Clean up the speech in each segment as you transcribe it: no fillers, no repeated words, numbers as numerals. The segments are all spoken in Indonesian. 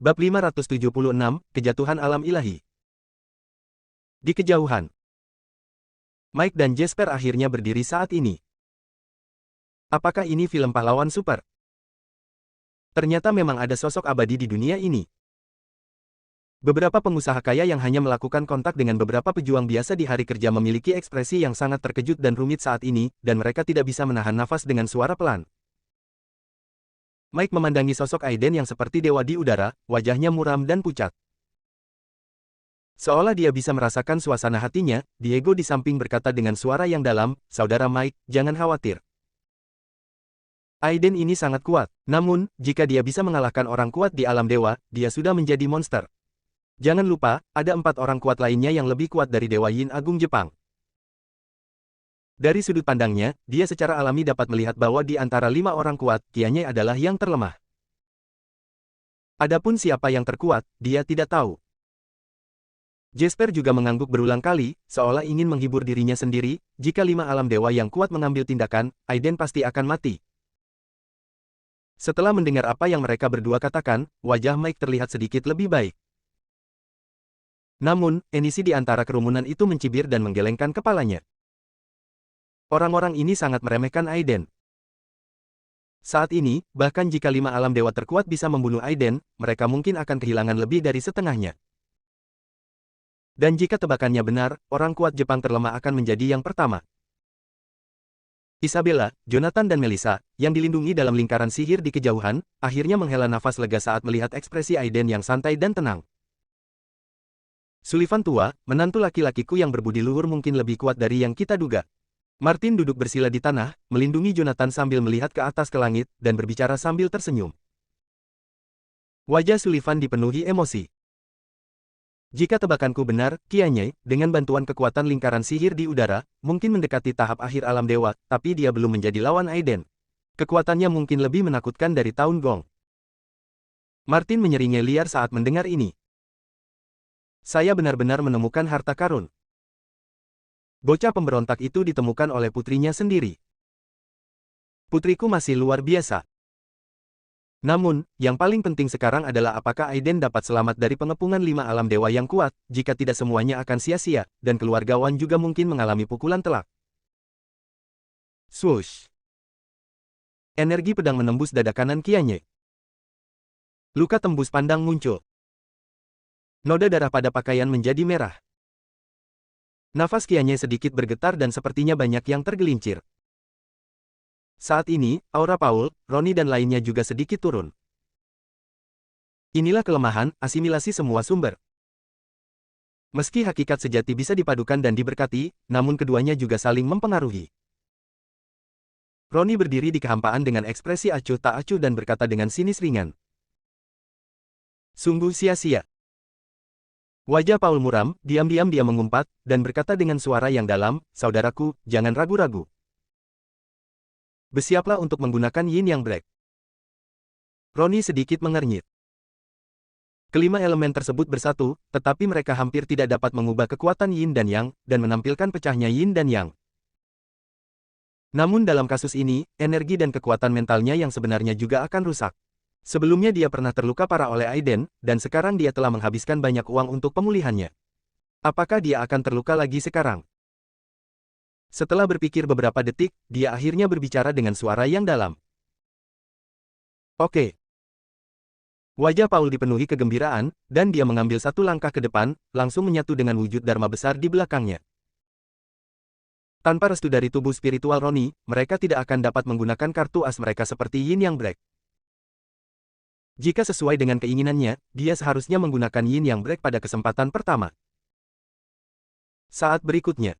Bab 576, Kejatuhan Alam Ilahi. Di kejauhan, Mike dan Jasper akhirnya berdiri saat ini. Apakah ini film pahlawan super? Ternyata memang ada sosok abadi di dunia ini. Beberapa pengusaha kaya yang hanya melakukan kontak dengan beberapa pejuang biasa di hari kerja memiliki ekspresi yang sangat terkejut dan rumit saat ini, dan mereka tidak bisa menahan nafas dengan suara pelan. Mike memandangi sosok Aiden yang seperti dewa di udara, wajahnya muram dan pucat. Seolah dia bisa merasakan suasana hatinya, Diego di samping berkata dengan suara yang dalam, "Saudara Mike, jangan khawatir. Aiden ini sangat kuat, namun, jika dia bisa mengalahkan orang kuat di alam dewa, dia sudah menjadi monster. Jangan lupa, ada 4 orang kuat lainnya yang lebih kuat dari Dewa Yin Agung Jepang." Dari sudut pandangnya, dia secara alami dapat melihat bahwa di antara 5 orang kuat, Qianye adalah yang terlemah. Adapun siapa yang terkuat, dia tidak tahu. Jasper juga mengangguk berulang kali, seolah ingin menghibur dirinya sendiri, jika 5 alam dewa yang kuat mengambil tindakan, Aiden pasti akan mati. Setelah mendengar apa yang mereka berdua katakan, wajah Mike terlihat sedikit lebih baik. Namun, emisi di antara kerumunan itu mencibir dan menggelengkan kepalanya. Orang-orang ini sangat meremehkan Aiden. Saat ini, bahkan jika 5 alam dewa terkuat bisa membunuh Aiden, mereka mungkin akan kehilangan lebih dari setengahnya. Dan jika tebakannya benar, orang kuat Jepang terlemah akan menjadi yang pertama. Isabella, Jonathan dan Melissa, yang dilindungi dalam lingkaran sihir di kejauhan, akhirnya menghela nafas lega saat melihat ekspresi Aiden yang santai dan tenang. Sullivan tua, menantu laki-lakiku yang berbudi luhur mungkin lebih kuat dari yang kita duga. Martin duduk bersila di tanah, melindungi Jonathan sambil melihat ke atas ke langit, dan berbicara sambil tersenyum. Wajah Sullivan dipenuhi emosi. Jika tebakanku benar, Qianye, dengan bantuan kekuatan lingkaran sihir di udara, mungkin mendekati tahap akhir alam dewa, tapi dia belum menjadi lawan Aiden. Kekuatannya mungkin lebih menakutkan dari Tahun Gong. Martin menyeringai liar saat mendengar ini. Saya benar-benar menemukan harta karun. Bocah pemberontak itu ditemukan oleh putrinya sendiri. Putriku masih luar biasa. Namun, yang paling penting sekarang adalah apakah Aiden dapat selamat dari pengepungan 5 alam dewa yang kuat, jika tidak semuanya akan sia-sia, dan keluarga Wan juga mungkin mengalami pukulan telak. Swoosh! Energi pedang menembus dada kanan Qianye. Luka tembus pandang muncul. Noda darah pada pakaian menjadi merah. Nafas Qianye sedikit bergetar dan sepertinya banyak yang tergelincir. Saat ini, aura Paul, Ronnie dan lainnya juga sedikit turun. Inilah kelemahan, asimilasi semua sumber. Meski hakikat sejati bisa dipadukan dan diberkati, namun keduanya juga saling mempengaruhi. Ronnie berdiri di kehampaan dengan ekspresi acuh tak acuh dan berkata dengan sinis ringan. Sungguh sia-sia. Wajah Paul muram, diam-diam dia mengumpat, dan berkata dengan suara yang dalam, "Saudaraku, jangan ragu-ragu. Bersiaplah untuk menggunakan Yin Yang Black." Ronnie sedikit mengernyit. Kelima elemen tersebut bersatu, tetapi mereka hampir tidak dapat mengubah kekuatan Yin dan Yang, dan menampilkan pecahnya Yin dan Yang. Namun dalam kasus ini, energi dan kekuatan mentalnya yang sebenarnya juga akan rusak. Sebelumnya dia pernah terluka parah oleh Aiden, dan sekarang dia telah menghabiskan banyak uang untuk pemulihannya. Apakah dia akan terluka lagi sekarang? Setelah berpikir beberapa detik, dia akhirnya berbicara dengan suara yang dalam. Oke. Wajah Paul dipenuhi kegembiraan, dan dia mengambil satu langkah ke depan, langsung menyatu dengan wujud Dharma besar di belakangnya. Tanpa restu dari tubuh spiritual Ronnie, mereka tidak akan dapat menggunakan kartu as mereka seperti Yin Yang Black. Jika sesuai dengan keinginannya, dia seharusnya menggunakan Yin Yang Black pada kesempatan pertama. Saat berikutnya.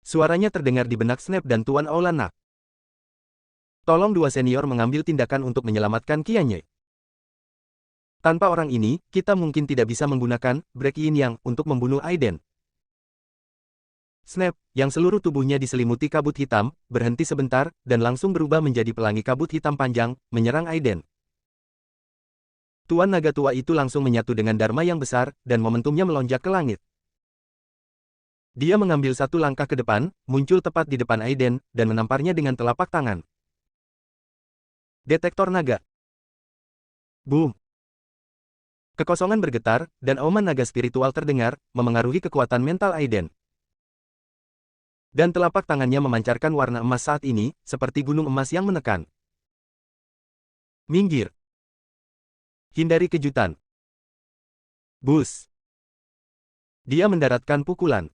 Suaranya terdengar di benak Snap dan Tuan Aulanak. Tolong 2 senior mengambil tindakan untuk menyelamatkan Qianye. Tanpa orang ini, kita mungkin tidak bisa menggunakan Break Yin Yang untuk membunuh Aiden. Snap, yang seluruh tubuhnya diselimuti kabut hitam, berhenti sebentar, dan langsung berubah menjadi pelangi kabut hitam panjang, menyerang Aiden. Tuan naga tua itu langsung menyatu dengan Dharma yang besar, dan momentumnya melonjak ke langit. Dia mengambil satu langkah ke depan, muncul tepat di depan Aiden, dan menamparnya dengan telapak tangan. Detektor naga. Boom! Kekosongan bergetar, dan auman naga spiritual terdengar, memengaruhi kekuatan mental Aiden. Dan telapak tangannya memancarkan warna emas saat ini, seperti gunung emas yang menekan. Minggir. Hindari kejutan. Bus. Dia mendaratkan pukulan.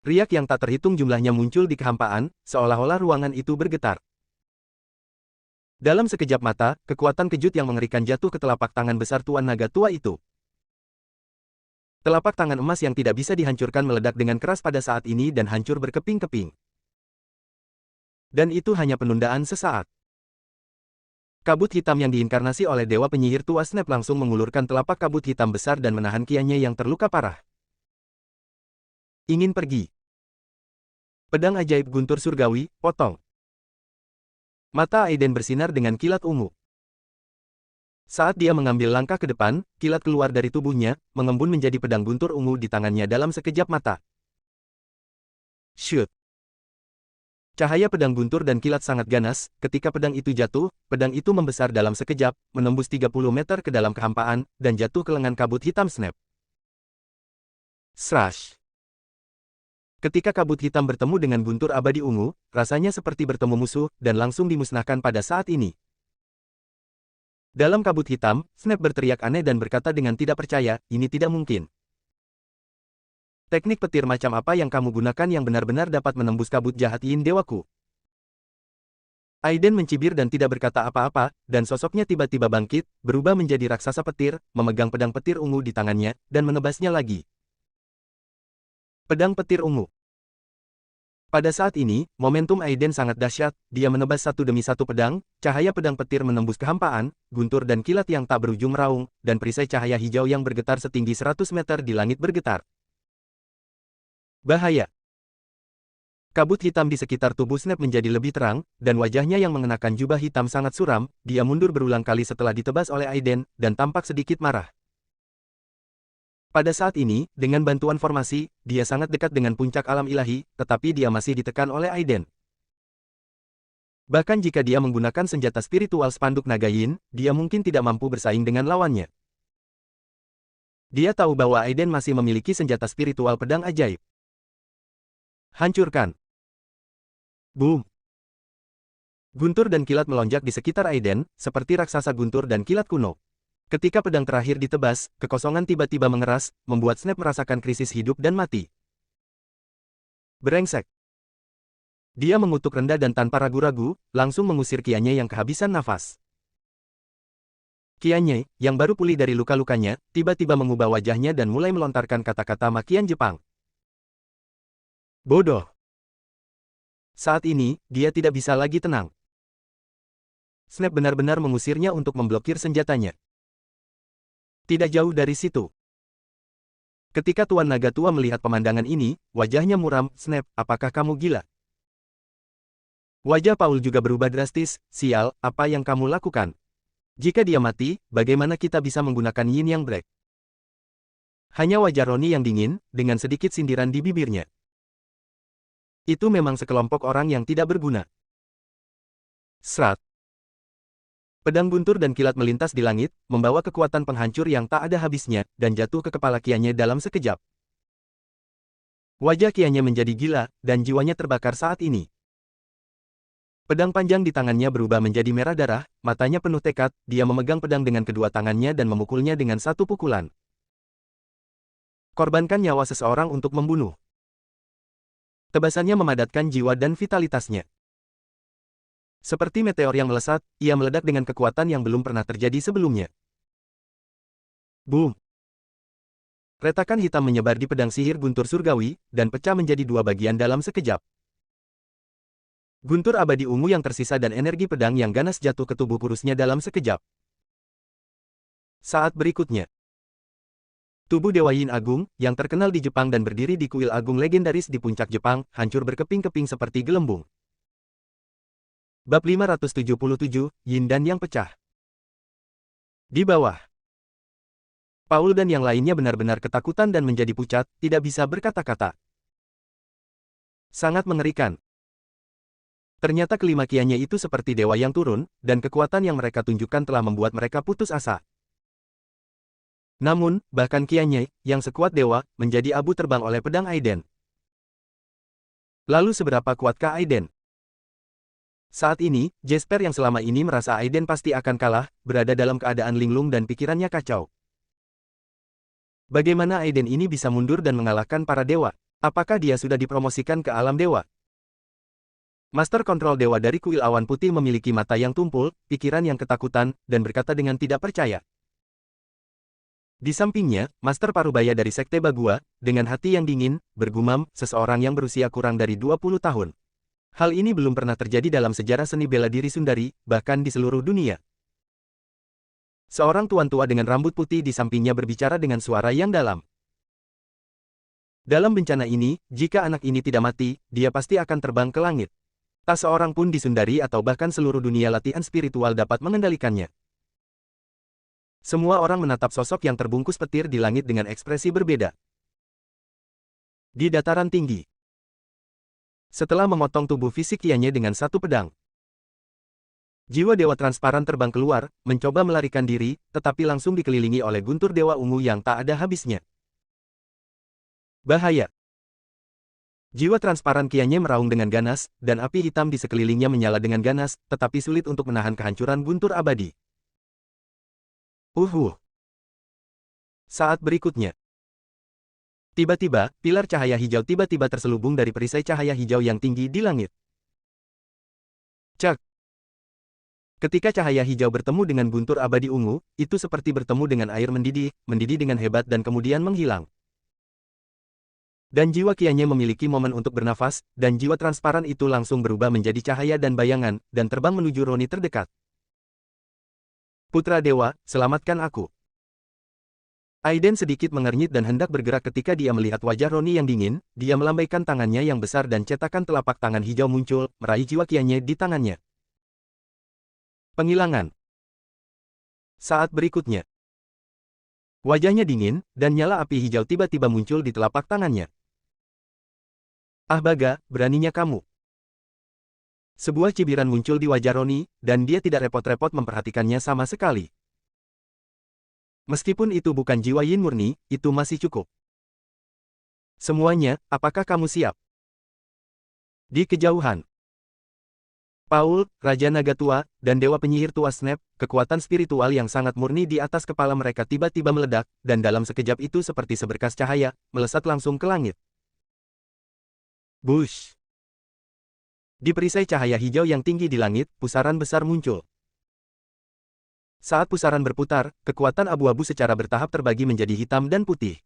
Riak yang tak terhitung jumlahnya muncul di kehampaan, seolah-olah ruangan itu bergetar. Dalam sekejap mata, kekuatan kejut yang mengerikan jatuh ke telapak tangan besar Tuan Naga Tua itu. Telapak tangan emas yang tidak bisa dihancurkan meledak dengan keras pada saat ini dan hancur berkeping-keping. Dan itu hanya penundaan sesaat. Kabut hitam yang diinkarnasi oleh Dewa Penyihir Tua Snap langsung mengulurkan telapak kabut hitam besar dan menahan kiannya yang terluka parah. Ingin pergi. Pedang ajaib guntur surgawi, potong. Mata Aiden bersinar dengan kilat ungu. Saat dia mengambil langkah ke depan, kilat keluar dari tubuhnya, mengembun menjadi pedang guntur ungu di tangannya dalam sekejap mata. Shoot! Cahaya pedang guntur dan kilat sangat ganas, ketika pedang itu jatuh, pedang itu membesar dalam sekejap, menembus 30 meter ke dalam kehampaan, dan jatuh ke lengan kabut hitam Snap. Srash! Ketika kabut hitam bertemu dengan guntur abadi ungu, rasanya seperti bertemu musuh, dan langsung dimusnahkan pada saat ini. Dalam kabut hitam, Snap berteriak aneh dan berkata dengan tidak percaya, ini tidak mungkin. Teknik petir macam apa yang kamu gunakan yang benar-benar dapat menembus kabut jahat Yin Dewaku? Aiden mencibir dan tidak berkata apa-apa, dan sosoknya tiba-tiba bangkit, berubah menjadi raksasa petir, memegang pedang petir ungu di tangannya, dan menebasnya lagi. Pedang petir ungu. Pada saat ini, momentum Aiden sangat dahsyat, dia menebas satu demi satu pedang, cahaya pedang petir menembus kehampaan, guntur dan kilat yang tak berujung meraung, dan perisai cahaya hijau yang bergetar setinggi 100 meter di langit bergetar. Bahaya. Kabut hitam di sekitar tubuh Snap menjadi lebih terang, dan wajahnya yang mengenakan jubah hitam sangat suram, dia mundur berulang kali setelah ditebas oleh Aiden, dan tampak sedikit marah. Pada saat ini, dengan bantuan formasi, dia sangat dekat dengan puncak alam ilahi, tetapi dia masih ditekan oleh Aiden. Bahkan jika dia menggunakan senjata spiritual spanduk naga Yin, dia mungkin tidak mampu bersaing dengan lawannya. Dia tahu bahwa Aiden masih memiliki senjata spiritual pedang ajaib. Hancurkan. Boom. Guntur dan kilat melonjak di sekitar Aiden, seperti raksasa guntur dan kilat kuno. Ketika pedang terakhir ditebas, kekosongan tiba-tiba mengeras, membuat Snap merasakan krisis hidup dan mati. Brengsek. Dia mengutuk rendah dan tanpa ragu-ragu, langsung mengusir Kianye yang kehabisan nafas. Kianye, yang baru pulih dari luka-lukanya, tiba-tiba mengubah wajahnya dan mulai melontarkan kata-kata makian Jepang. Bodoh. Saat ini, dia tidak bisa lagi tenang. Snap benar-benar mengusirnya untuk memblokir senjatanya. Tidak jauh dari situ. Ketika Tuan Naga Tua melihat pemandangan ini, wajahnya muram. Snap, apakah kamu gila? Wajah Paul juga berubah drastis. Sial, apa yang kamu lakukan? Jika dia mati, bagaimana kita bisa menggunakan Yin Yang Black? Hanya wajah Roni yang dingin, dengan sedikit sindiran di bibirnya. Itu memang sekelompok orang yang tidak berguna. Srat. Pedang guntur dan kilat melintas di langit, membawa kekuatan penghancur yang tak ada habisnya, dan jatuh ke kepala Kianye dalam sekejap. Wajah Kianye menjadi gila, dan jiwanya terbakar saat ini. Pedang panjang di tangannya berubah menjadi merah darah, matanya penuh tekad, dia memegang pedang dengan kedua tangannya dan memukulnya dengan satu pukulan. Korbankan nyawa seseorang untuk membunuh. Tebasannya memadatkan jiwa dan vitalitasnya. Seperti meteor yang melesat, ia meledak dengan kekuatan yang belum pernah terjadi sebelumnya. Boom! Retakan hitam menyebar di pedang sihir guntur surgawi, dan pecah menjadi dua bagian dalam sekejap. Guntur abadi ungu yang tersisa dan energi pedang yang ganas jatuh ke tubuh kurusnya dalam sekejap. Saat berikutnya, tubuh Dewa Yin Agung, yang terkenal di Jepang dan berdiri di kuil agung legendaris di puncak Jepang, hancur berkeping-keping seperti gelembung. Bab 577, Yin dan yang pecah. Di bawah. Paul dan yang lainnya benar-benar ketakutan dan menjadi pucat, tidak bisa berkata-kata. Sangat mengerikan. Ternyata kelima Kianye itu seperti dewa yang turun, dan kekuatan yang mereka tunjukkan telah membuat mereka putus asa. Namun, bahkan Qianye, yang sekuat dewa, menjadi abu terbang oleh pedang Aiden. Lalu seberapa kuatkah Aiden? Saat ini, Jesper yang selama ini merasa Aiden pasti akan kalah, berada dalam keadaan linglung dan pikirannya kacau. Bagaimana Aiden ini bisa mundur dan mengalahkan para dewa? Apakah dia sudah dipromosikan ke alam dewa? Master kontrol dewa dari kuil awan putih memiliki mata yang tumpul, pikiran yang ketakutan, dan berkata dengan tidak percaya. Di sampingnya, Master Parubaya dari Sekte Bagua, dengan hati yang dingin, bergumam, seseorang yang berusia kurang dari 20 tahun. Hal ini belum pernah terjadi dalam sejarah seni bela diri Sundari, bahkan di seluruh dunia. Seorang tuan tua dengan rambut putih di sampingnya berbicara dengan suara yang dalam. Dalam bencana ini, jika anak ini tidak mati, dia pasti akan terbang ke langit. Tak seorang pun di Sundari atau bahkan seluruh dunia latihan spiritual dapat mengendalikannya. Semua orang menatap sosok yang terbungkus petir di langit dengan ekspresi berbeda. Di dataran tinggi. Setelah memotong tubuh fisik Qianye dengan satu pedang, jiwa dewa transparan terbang keluar, mencoba melarikan diri, tetapi langsung dikelilingi oleh guntur dewa ungu yang tak ada habisnya. Bahaya! Jiwa transparan Qianye meraung dengan ganas, dan api hitam di sekelilingnya menyala dengan ganas, tetapi sulit untuk menahan kehancuran guntur abadi. Saat berikutnya. Tiba-tiba, pilar cahaya hijau tiba-tiba terselubung dari perisai cahaya hijau yang tinggi di langit. Cak! Ketika cahaya hijau bertemu dengan guntur abadi ungu, itu seperti bertemu dengan air mendidih dengan hebat dan kemudian menghilang. Dan jiwa Qianye memiliki momen untuk bernafas, dan jiwa transparan itu langsung berubah menjadi cahaya dan bayangan, dan terbang menuju Roni terdekat. Putra Dewa, selamatkan aku. Aiden sedikit mengernyit dan hendak bergerak ketika dia melihat wajah Roni yang dingin, dia melambaikan tangannya yang besar dan cetakan telapak tangan hijau muncul, meraih jiwa Qianye di tangannya. Penghilangan. Saat berikutnya. Wajahnya dingin, dan nyala api hijau tiba-tiba muncul di telapak tangannya. Ah Baga, beraninya kamu. Sebuah cibiran muncul di wajah Roni, dan dia tidak repot-repot memperhatikannya sama sekali. Meskipun itu bukan jiwa yin murni, itu masih cukup. Semuanya, apakah kamu siap? Di kejauhan. Paul, Raja Naga Tua, dan Dewa Penyihir Tua Snap, kekuatan spiritual yang sangat murni di atas kepala mereka tiba-tiba meledak, dan dalam sekejap itu seperti seberkas cahaya, melesat langsung ke langit. Bush! Di perisai cahaya hijau yang tinggi di langit, pusaran besar muncul. Saat pusaran berputar, kekuatan abu-abu secara bertahap terbagi menjadi hitam dan putih.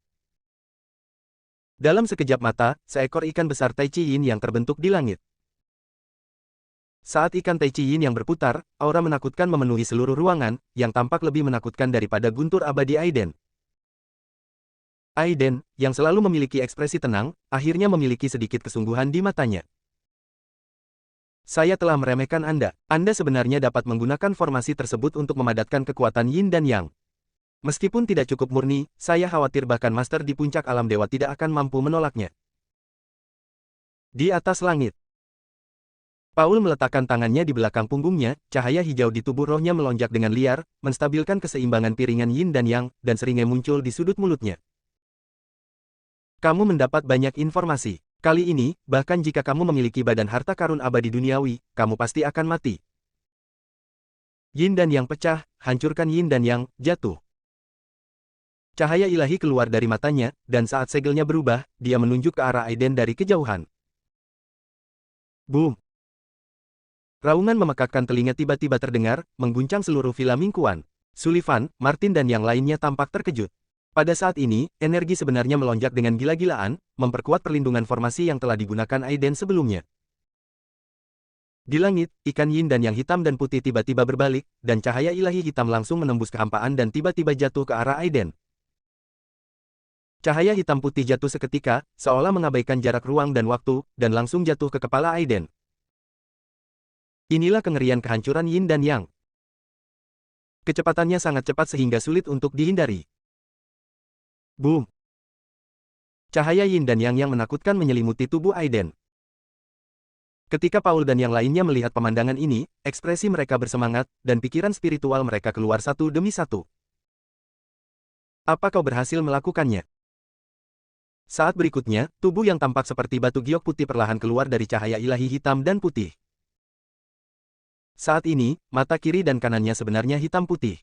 Dalam sekejap mata, seekor ikan besar Tai Chi Yin yang terbentuk di langit. Saat ikan Tai Chi Yin yang berputar, aura menakutkan memenuhi seluruh ruangan, yang tampak lebih menakutkan daripada guntur abadi Aiden. Aiden, yang selalu memiliki ekspresi tenang, akhirnya memiliki sedikit kesungguhan di matanya. Saya telah meremehkan Anda. Anda sebenarnya dapat menggunakan formasi tersebut untuk memadatkan kekuatan Yin dan Yang. Meskipun tidak cukup murni, saya khawatir bahkan master di puncak alam dewa tidak akan mampu menolaknya. Di atas langit. Paul meletakkan tangannya di belakang punggungnya, cahaya hijau di tubuh rohnya melonjak dengan liar, menstabilkan keseimbangan piringan Yin dan Yang, dan seringai muncul di sudut mulutnya. Kamu mendapat banyak informasi. Kali ini, bahkan jika kamu memiliki badan harta karun abadi duniawi, kamu pasti akan mati. Yin dan Yang pecah, hancurkan Yin dan Yang, jatuh. Cahaya ilahi keluar dari matanya, dan saat segelnya berubah, dia menunjuk ke arah Aiden dari kejauhan. Boom! Raungan memekakkan telinga tiba-tiba terdengar, mengguncang seluruh villa Mingkuan. Sullivan, Martin dan yang lainnya tampak terkejut. Pada saat ini, energi sebenarnya melonjak dengan gila-gilaan, memperkuat perlindungan formasi yang telah digunakan Aiden sebelumnya. Di langit, ikan Yin dan Yang hitam dan putih tiba-tiba berbalik, dan cahaya ilahi hitam langsung menembus kehampaan dan tiba-tiba jatuh ke arah Aiden. Cahaya hitam putih jatuh seketika, seolah mengabaikan jarak ruang dan waktu, dan langsung jatuh ke kepala Aiden. Inilah kengerian kehancuran Yin dan Yang. Kecepatannya sangat cepat sehingga sulit untuk dihindari. Boom! Cahaya Yin dan Yang yang menakutkan menyelimuti tubuh Aiden. Ketika Paul dan yang lainnya melihat pemandangan ini, ekspresi mereka bersemangat, dan pikiran spiritual mereka keluar satu demi satu. Apa kau berhasil melakukannya? Saat berikutnya, tubuh yang tampak seperti batu giok putih perlahan keluar dari cahaya ilahi hitam dan putih. Saat ini, mata kiri dan kanannya sebenarnya hitam putih.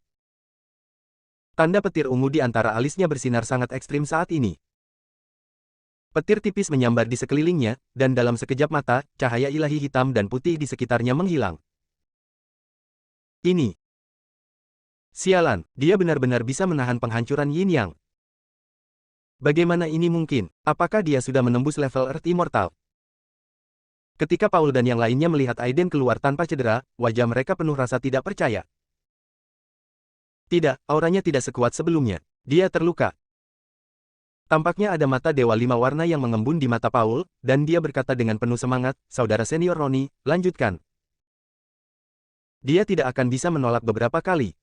Tanda petir ungu di antara alisnya bersinar sangat ekstrim saat ini. Petir tipis menyambar di sekelilingnya, dan dalam sekejap mata, cahaya ilahi hitam dan putih di sekitarnya menghilang. Ini. Sialan, dia benar-benar bisa menahan penghancuran Yin Yang. Bagaimana ini mungkin? Apakah dia sudah menembus level Earth Immortal? Ketika Paul dan yang lainnya melihat Aiden keluar tanpa cedera, wajah mereka penuh rasa tidak percaya. Tidak, auranya tidak sekuat sebelumnya. Dia terluka. Tampaknya ada mata Dewa Lima Warna yang mengembun di mata Paul, dan dia berkata dengan penuh semangat, "Saudara senior Roni, lanjutkan." Dia tidak akan bisa menolak beberapa kali.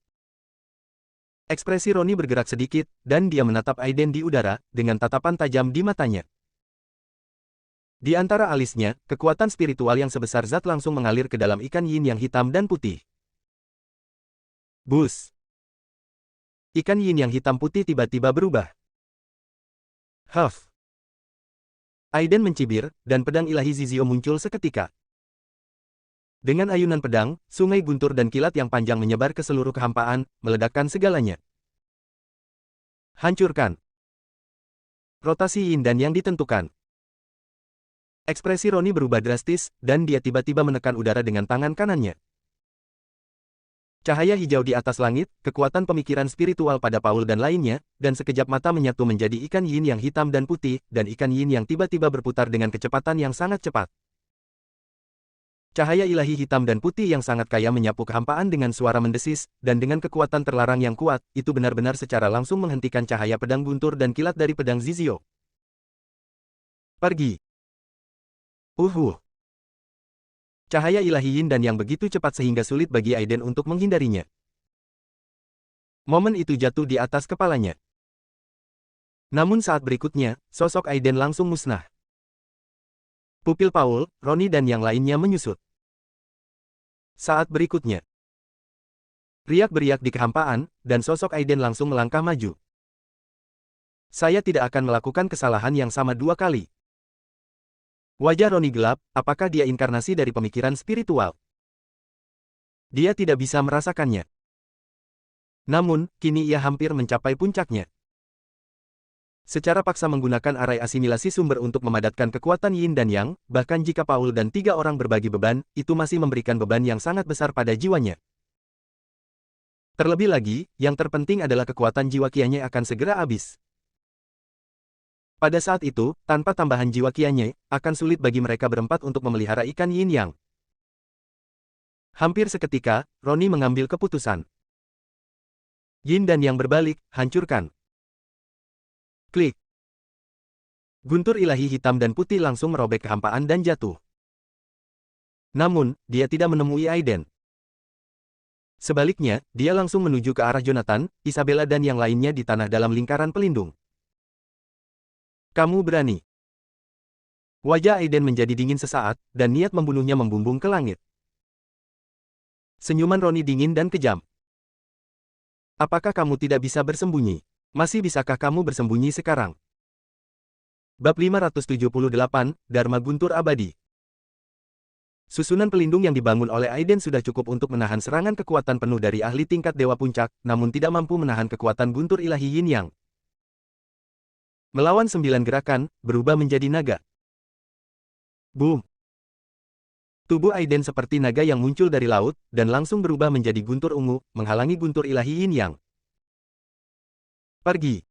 Ekspresi Roni bergerak sedikit, dan dia menatap Aiden di udara, dengan tatapan tajam di matanya. Di antara alisnya, kekuatan spiritual yang sebesar zat langsung mengalir ke dalam ikan yin yang hitam dan putih. Bus! Ikan yin yang hitam putih tiba-tiba berubah. Huff! Aiden mencibir, dan pedang ilahi Zizio muncul seketika. Dengan ayunan pedang, sungai guntur dan kilat yang panjang menyebar ke seluruh kehampaan, meledakkan segalanya. Hancurkan. Rotasi yin dan yang ditentukan. Ekspresi Roni berubah drastis, dan dia tiba-tiba menekan udara dengan tangan kanannya. Cahaya hijau di atas langit, kekuatan pemikiran spiritual pada Paul dan lainnya, dan sekejap mata menyatu menjadi ikan yin yang hitam dan putih, dan ikan yin yang tiba-tiba berputar dengan kecepatan yang sangat cepat. Cahaya ilahi hitam dan putih yang sangat kaya menyapu kehampaan dengan suara mendesis, dan dengan kekuatan terlarang yang kuat, itu benar-benar secara langsung menghentikan cahaya pedang guntur dan kilat dari pedang Zizio. Pergi. Cahaya ilahi yin dan yang begitu cepat sehingga sulit bagi Aiden untuk menghindarinya. Momen itu jatuh di atas kepalanya. Namun saat berikutnya, sosok Aiden langsung musnah. Pupil Paul, Roni dan yang lainnya menyusut. Saat berikutnya, riak-beriak di kehampaan, dan sosok Aiden langsung melangkah maju. Saya tidak akan melakukan kesalahan yang sama dua kali. Wajah Roni gelap, apakah dia inkarnasi dari pemikiran spiritual? Dia tidak bisa merasakannya. Namun, kini ia hampir mencapai puncaknya. Secara paksa menggunakan arai asimilasi sumber untuk memadatkan kekuatan yin dan yang, bahkan jika Paul dan 3 orang berbagi beban, itu masih memberikan beban yang sangat besar pada jiwanya. Terlebih lagi, yang terpenting adalah kekuatan jiwa kianya akan segera habis. Pada saat itu, tanpa tambahan jiwa kianya, akan sulit bagi mereka berempat untuk memelihara ikan yin yang. Hampir seketika, Roni mengambil keputusan. Yin dan yang berbalik, hancurkan. Klik. Guntur ilahi hitam dan putih langsung merobek kehampaan dan jatuh. Namun, dia tidak menemui Aiden. Sebaliknya, dia langsung menuju ke arah Jonathan, Isabella dan yang lainnya di tanah dalam lingkaran pelindung. Kamu berani. Wajah Aiden menjadi dingin sesaat, dan niat membunuhnya membumbung ke langit. Senyuman Roni dingin dan kejam. Apakah kamu tidak bisa bersembunyi? Masih bisakah kamu bersembunyi sekarang? Bab 578, Dharma Guntur Abadi. Susunan pelindung yang dibangun oleh Aiden sudah cukup untuk menahan serangan kekuatan penuh dari ahli tingkat Dewa Puncak, namun tidak mampu menahan kekuatan guntur ilahi Yin Yang. Melawan 9 gerakan, berubah menjadi naga. Boom! Tubuh Aiden seperti naga yang muncul dari laut, dan langsung berubah menjadi guntur ungu, menghalangi guntur ilahi Yin Yang. Pergi.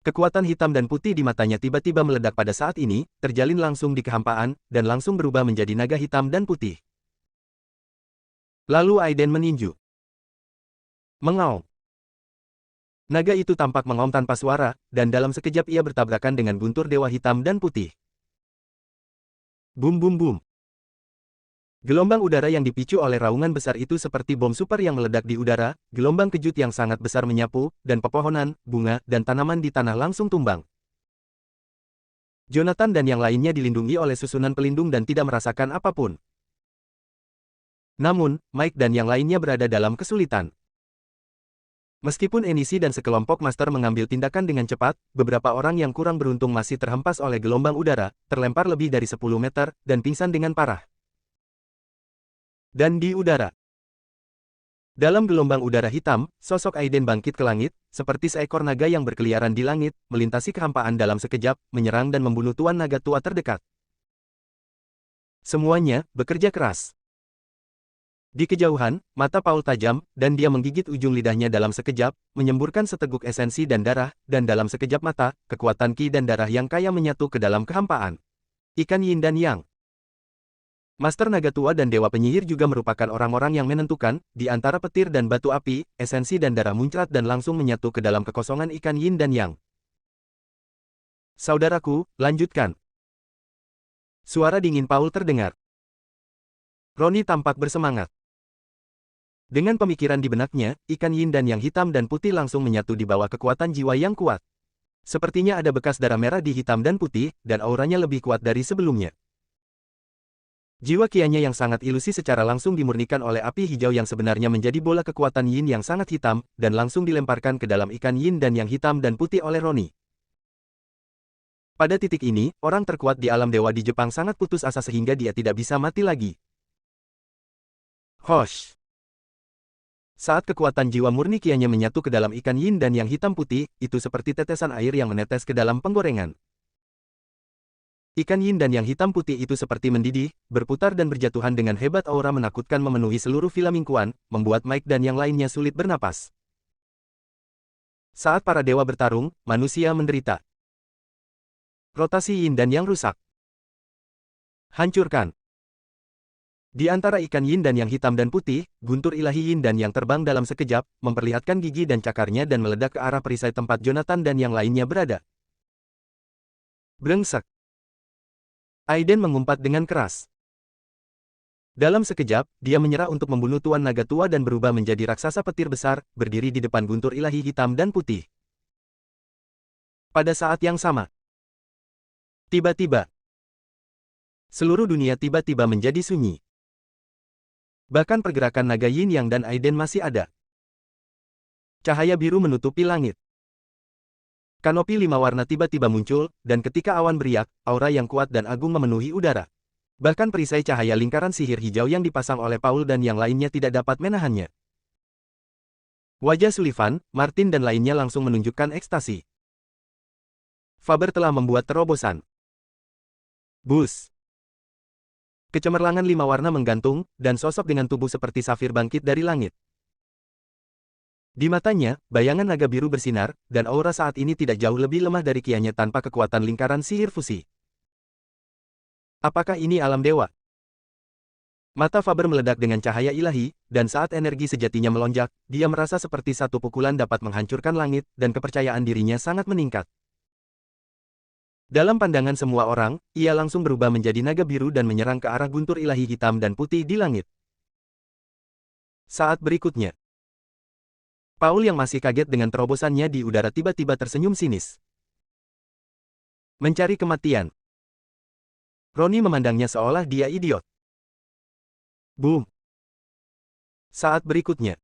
Kekuatan hitam dan putih di matanya tiba-tiba meledak pada saat ini, terjalin langsung di kehampaan, dan langsung berubah menjadi naga hitam dan putih. Lalu Aiden meninju. Mengaum. Naga itu tampak mengaum tanpa suara, dan dalam sekejap ia bertabrakan dengan guntur dewa hitam dan putih. Bum bum bum. Gelombang udara yang dipicu oleh raungan besar itu seperti bom super yang meledak di udara, gelombang kejut yang sangat besar menyapu, dan pepohonan, bunga, dan tanaman di tanah langsung tumbang. Jonathan dan yang lainnya dilindungi oleh susunan pelindung dan tidak merasakan apapun. Namun, Mike dan yang lainnya berada dalam kesulitan. Meskipun Enishi dan sekelompok master mengambil tindakan dengan cepat, beberapa orang yang kurang beruntung masih terhempas oleh gelombang udara, terlempar lebih dari 10 meter, dan pingsan dengan parah. Dan di udara. Dalam gelombang udara hitam, sosok Aiden bangkit ke langit, seperti seekor naga yang berkeliaran di langit, melintasi kehampaan dalam sekejap, menyerang dan membunuh Tuan Naga Tua terdekat. Semuanya bekerja keras. Di kejauhan, mata Paul tajam, dan dia menggigit ujung lidahnya dalam sekejap, menyemburkan seteguk esensi dan darah, dan dalam sekejap mata, kekuatan ki dan darah yang kaya menyatu ke dalam kehampaan. Ikan Yin dan Yang. Master Naga Tua dan Dewa Penyihir juga merupakan orang-orang yang menentukan, di antara petir dan batu api, esensi dan darah muncrat dan langsung menyatu ke dalam kekosongan ikan Yin dan Yang. Saudaraku, lanjutkan. Suara dingin Paul terdengar. Roni tampak bersemangat. Dengan pemikiran di benaknya, ikan Yin dan Yang hitam dan putih langsung menyatu di bawah kekuatan jiwa yang kuat. Sepertinya ada bekas darah merah di hitam dan putih, dan auranya lebih kuat dari sebelumnya. Jiwa kianya yang sangat ilusi secara langsung dimurnikan oleh api hijau yang sebenarnya menjadi bola kekuatan Yin yang sangat hitam, dan langsung dilemparkan ke dalam ikan Yin dan Yang hitam dan putih oleh Roni. Pada titik ini, orang terkuat di alam dewa di Jepang sangat putus asa sehingga dia tidak bisa mati lagi. Hosh! Saat kekuatan jiwa murni kianya menyatu ke dalam ikan Yin dan Yang hitam putih, itu seperti tetesan air yang menetes ke dalam penggorengan. Ikan Yin dan Yang hitam putih itu seperti mendidih, berputar dan berjatuhan dengan hebat aura menakutkan memenuhi seluruh Filamingkuan, membuat Mike dan yang lainnya sulit bernapas. Saat para dewa bertarung, manusia menderita. Rotasi Yin dan Yang rusak. Hancurkan. Di antara ikan Yin dan Yang hitam dan putih, guntur ilahi Yin dan Yang terbang dalam sekejap, memperlihatkan gigi dan cakarnya dan meledak ke arah perisai tempat Jonathan dan yang lainnya berada. Brengsek. Aiden mengumpat dengan keras. Dalam sekejap, dia menyerah untuk membunuh Tuan Naga Tua dan berubah menjadi raksasa petir besar, berdiri di depan guntur ilahi hitam dan putih. Pada saat yang sama, tiba-tiba, seluruh dunia tiba-tiba menjadi sunyi. Bahkan pergerakan naga Yin Yang dan Aiden masih ada. Cahaya biru menutupi langit. Kanopi 5 warna tiba-tiba muncul, dan ketika awan beriak, aura yang kuat dan agung memenuhi udara. Bahkan perisai cahaya lingkaran sihir hijau yang dipasang oleh Paul dan yang lainnya tidak dapat menahannya. Wajah Sullivan, Martin dan lainnya langsung menunjukkan ekstasi. Faber telah membuat terobosan. Bus. Kecemerlangan 5 warna menggantung, dan sosok dengan tubuh seperti safir bangkit dari langit. Di matanya, bayangan naga biru bersinar, dan aura saat ini tidak jauh lebih lemah dari kianya tanpa kekuatan lingkaran sihir fusi. Apakah ini alam dewa? Mata Faber meledak dengan cahaya ilahi, dan saat energi sejatinya melonjak, dia merasa seperti satu pukulan dapat menghancurkan langit, dan kepercayaan dirinya sangat meningkat. Dalam pandangan semua orang, ia langsung berubah menjadi naga biru dan menyerang ke arah guntur ilahi hitam dan putih di langit. Saat berikutnya, Paul yang masih kaget dengan terobosannya di udara tiba-tiba tersenyum sinis. Mencari kematian. Roni memandangnya seolah dia idiot. Boom. Saat berikutnya,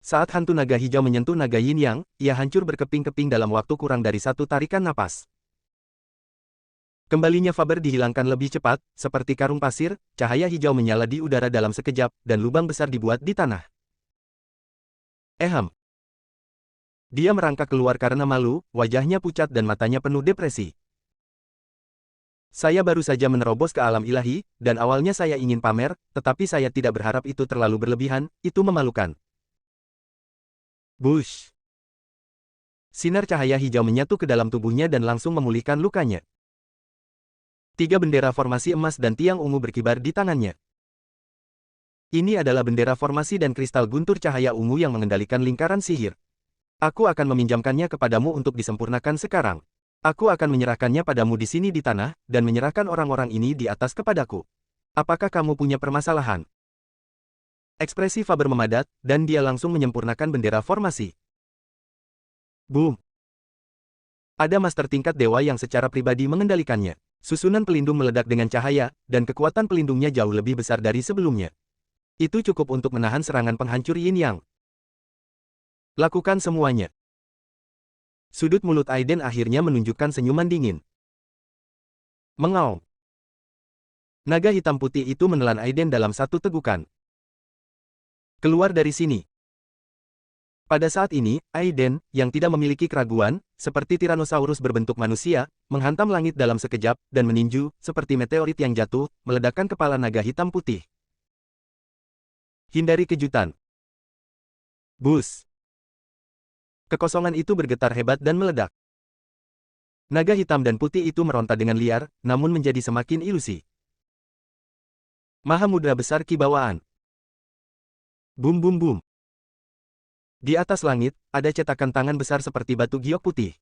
saat hantu naga hijau menyentuh naga Yin Yang, ia hancur berkeping-keping dalam waktu kurang dari satu tarikan napas. Kembalinya Faber dihilangkan lebih cepat, seperti karung pasir, cahaya hijau menyala di udara dalam sekejap, dan lubang besar dibuat di tanah. Ehem. Dia merangkak keluar karena malu, wajahnya pucat dan matanya penuh depresi. Saya baru saja menerobos ke alam ilahi, dan awalnya saya ingin pamer, tetapi saya tidak berharap itu terlalu berlebihan, itu memalukan. Bush. Sinar cahaya hijau menyatu ke dalam tubuhnya dan langsung memulihkan lukanya. 3 bendera formasi emas dan tiang ungu berkibar di tangannya. Ini adalah bendera formasi dan kristal guntur cahaya ungu yang mengendalikan lingkaran sihir. Aku akan meminjamkannya kepadamu untuk disempurnakan sekarang. Aku akan menyerahkannya padamu di sini di tanah, dan menyerahkan orang-orang ini di atas kepadaku. Apakah kamu punya permasalahan? Ekspresi Faber memadat, dan dia langsung menyempurnakan bendera formasi. Boom! Ada master tingkat dewa yang secara pribadi mengendalikannya. Susunan pelindung meledak dengan cahaya, dan kekuatan pelindungnya jauh lebih besar dari sebelumnya. Itu cukup untuk menahan serangan penghancur Yin Yang. Lakukan semuanya. Sudut mulut Aiden akhirnya menunjukkan senyuman dingin. Mengaum. Naga hitam putih itu menelan Aiden dalam satu tegukan. Keluar dari sini. Pada saat ini, Aiden, yang tidak memiliki keraguan, seperti Tyrannosaurus berbentuk manusia, menghantam langit dalam sekejap, dan meninju, seperti meteorit yang jatuh, meledakkan kepala naga hitam putih. Hindari kejutan. Bus. Kekosongan itu bergetar hebat dan meledak. Naga hitam dan putih itu meronta dengan liar, namun menjadi semakin ilusi. Mahamudra besar kibawaan. Bum bum bum. Di atas langit, ada cetakan tangan besar seperti batu giok putih.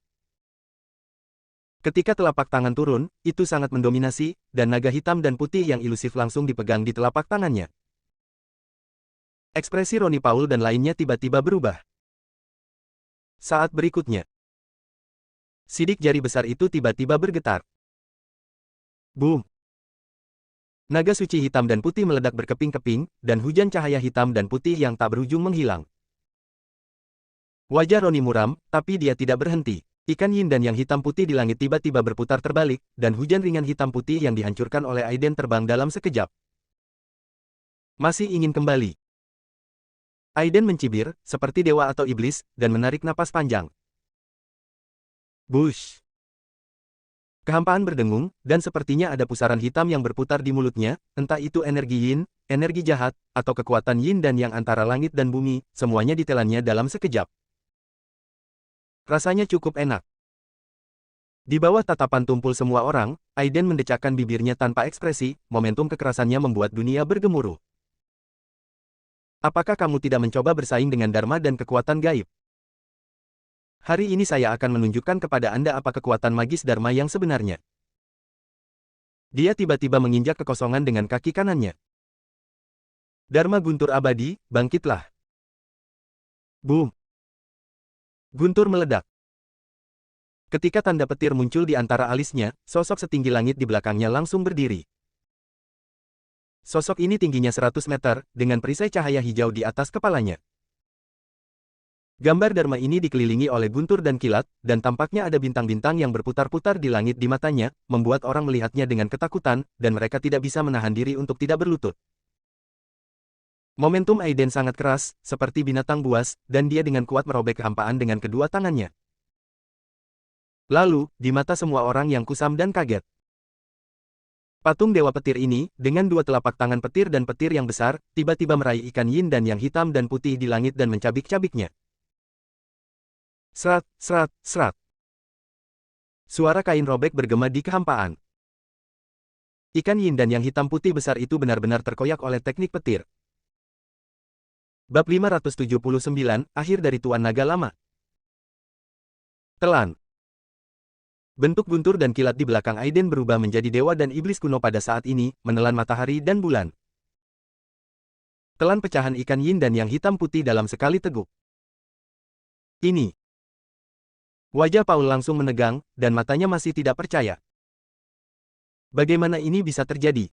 Ketika telapak tangan turun, itu sangat mendominasi, dan naga hitam dan putih yang ilusif langsung dipegang di telapak tangannya. Ekspresi Ronnie Paul dan lainnya tiba-tiba berubah. Saat berikutnya, sidik jari besar itu tiba-tiba bergetar. Boom! Naga suci hitam dan putih meledak berkeping-keping, dan hujan cahaya hitam dan putih yang tak berujung menghilang. Wajah Ronnie muram, tapi dia tidak berhenti. Ikan yin dan yang hitam putih di langit tiba-tiba berputar terbalik, dan hujan ringan hitam putih yang dihancurkan oleh Aiden terbang dalam sekejap. Masih ingin kembali. Aiden mencibir, seperti dewa atau iblis, dan menarik napas panjang. Bush! Kehampaan berdengung, dan sepertinya ada pusaran hitam yang berputar di mulutnya, entah itu energi yin, energi jahat, atau kekuatan yin dan yang antara langit dan bumi, semuanya ditelannya dalam sekejap. Rasanya cukup enak. Di bawah tatapan tumpul semua orang, Aiden mendecakkan bibirnya tanpa ekspresi, momentum kekerasannya membuat dunia bergemuruh. Apakah kamu tidak mencoba bersaing dengan Dharma dan kekuatan gaib? Hari ini saya akan menunjukkan kepada Anda apa kekuatan magis Dharma yang sebenarnya. Dia tiba-tiba menginjak kekosongan dengan kaki kanannya. Dharma guntur abadi, bangkitlah. Boom! Guntur meledak. Ketika tanda petir muncul di antara alisnya, sosok setinggi langit di belakangnya langsung berdiri. Sosok ini tingginya 100 meter, dengan perisai cahaya hijau di atas kepalanya. Gambar Dharma ini dikelilingi oleh guntur dan kilat, dan tampaknya ada bintang-bintang yang berputar-putar di langit di matanya, membuat orang melihatnya dengan ketakutan, dan mereka tidak bisa menahan diri untuk tidak berlutut. Momentum Aiden sangat keras, seperti binatang buas, dan dia dengan kuat merobek kehampaan dengan kedua tangannya. Lalu, di mata semua orang yang kusam dan kaget, patung Dewa Petir ini, dengan dua telapak tangan petir dan petir yang besar, tiba-tiba meraih ikan yin dan yang hitam dan putih di langit dan mencabik-cabiknya. Serat, serat, serat. Suara kain robek bergema di kehampaan. Ikan yin dan yang hitam putih besar itu benar-benar terkoyak oleh teknik petir. Bab 579, Akhir dari Tuan Naga Lama. Telan. Bentuk guntur dan kilat di belakang Aiden berubah menjadi dewa dan iblis kuno pada saat ini, menelan matahari dan bulan. Telan pecahan ikan yin dan yang hitam putih dalam sekali teguk. Ini. Wajah Paul langsung menegang, dan matanya masih tidak percaya. Bagaimana ini bisa terjadi?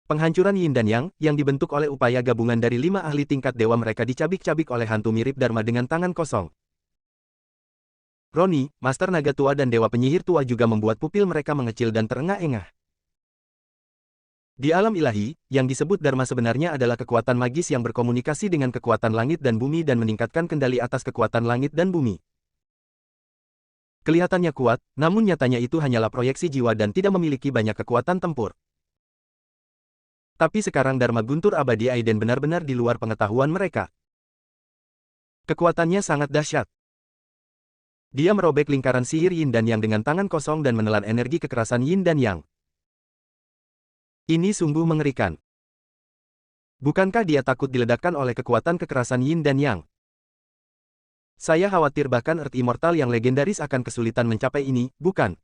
Penghancuran yin dan yang dibentuk oleh upaya gabungan dari 5 ahli tingkat dewa mereka dicabik-cabik oleh hantu mirip Dharma dengan tangan kosong. Ronnie, Master Naga Tua dan Dewa Penyihir Tua juga membuat pupil mereka mengecil dan terengah-engah. Di alam ilahi, yang disebut Dharma sebenarnya adalah kekuatan magis yang berkomunikasi dengan kekuatan langit dan bumi dan meningkatkan kendali atas kekuatan langit dan bumi. Kelihatannya kuat, namun nyatanya itu hanyalah proyeksi jiwa dan tidak memiliki banyak kekuatan tempur. Tapi sekarang Dharma Guntur Abadi Aiden benar-benar di luar pengetahuan mereka. Kekuatannya sangat dahsyat. Dia merobek lingkaran sihir yin dan yang dengan tangan kosong dan menelan energi kekerasan yin dan yang. Ini sungguh mengerikan. Bukankah dia takut diledakkan oleh kekuatan kekerasan yin dan yang? Saya khawatir bahkan Earth Immortal yang legendaris akan kesulitan mencapai ini, bukan?